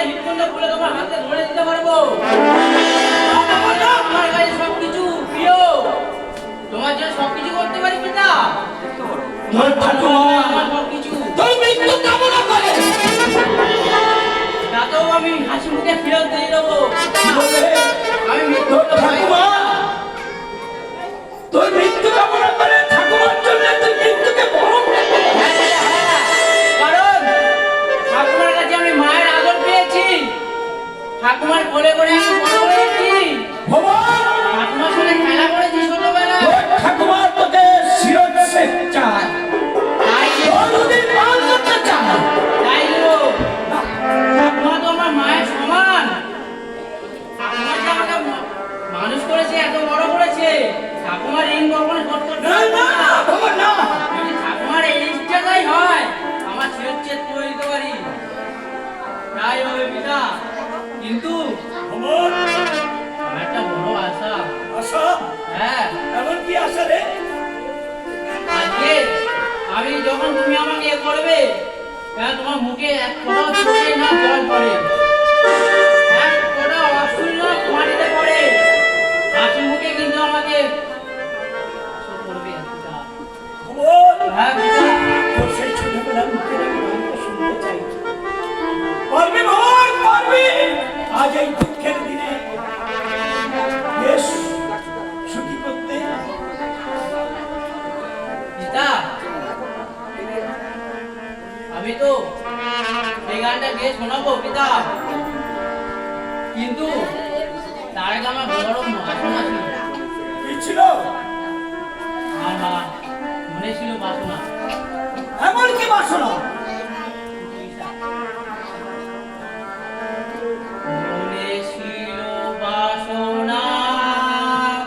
হৃৎপিণ্ড খুলে তোমার হাতে ধরে দিতে পারবো। আমার কাছে সবকিছু প্রিয়, তোমার জন্য সবকিছু করতে পারি পিতা। তোর ঠাকুমা আমার সবকিছু তোর মৃত্যু কামনা করে, তাতেও আমি হাসি মুখে ফেরত দিয়ে দেবো। আমি মৃত্যু তোর ঠাকুমা তোর মৃত্যু কামনা করে, ঠাকুমার জন্য তুই মৃত্যুকে বরণ করতে। কারণ ঠাকুমার কাছে আমি মায়ের আদর পেয়েছি, ঠাকুমার কোলে করে আমি বড় হয়েছি, ঠাকুমার সঙ্গে খেলা করেছি ছোটবেলায়। ঠাকুমার তোকে শিরচ্ছেদ চায়, নদীর পাল করতে চায়। তাই তো, ঠাকুমা তো আমার মায়ের সমান। ঠাকুমা যে আমাকে মানুষ করেছে, এত বড় করেছে, ঠাকুমার ঋণ কখনো শোধ করতে পারবো না। না যদি ঠাকুমার এই ইচ্ছাটাই হয়, আমার শিরচ্ছেদ করে দিতে পারি, তাই হবে পিতা। কিন্তু আমার একটা বড় আশা। আশা? হ্যাঁ, এমন কি আশা রে? আজকে আমি যখন তুমি আমাকে এ করবে, তোমার মুখে এক ফোঁটাও চোখে না জল পড়ে, এক ফোঁটা অশ্রু না মাটিতে পড়ে, হাসি মুখে কিন্তু আমাকে করবে পিতা। হ্যাঁ পিতা। তোর সেই ছোটবেলার মুখের আমি গল্প শুনতে চাই। পারবি ভাই, পারবি? আজ এই দুঃখের দিনে বেশ সুখী করতে। পিতা, আমি তো এই গানটা গিয়ে শোনাবো পিতা, কিন্তু তার আগে আমার বড় বাসনা ছিল। কি ছিল? আমার মনে ছিল বাসনা। এমন কি বাসনা? মনে ছিল বাসনা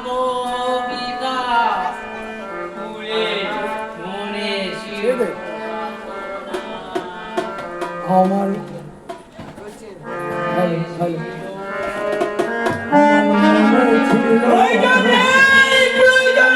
গো পিতা, ফুলে মনে ছিল আমার প্রয়োজন নেই, প্রয়োজন নেই।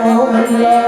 Oh, yeah.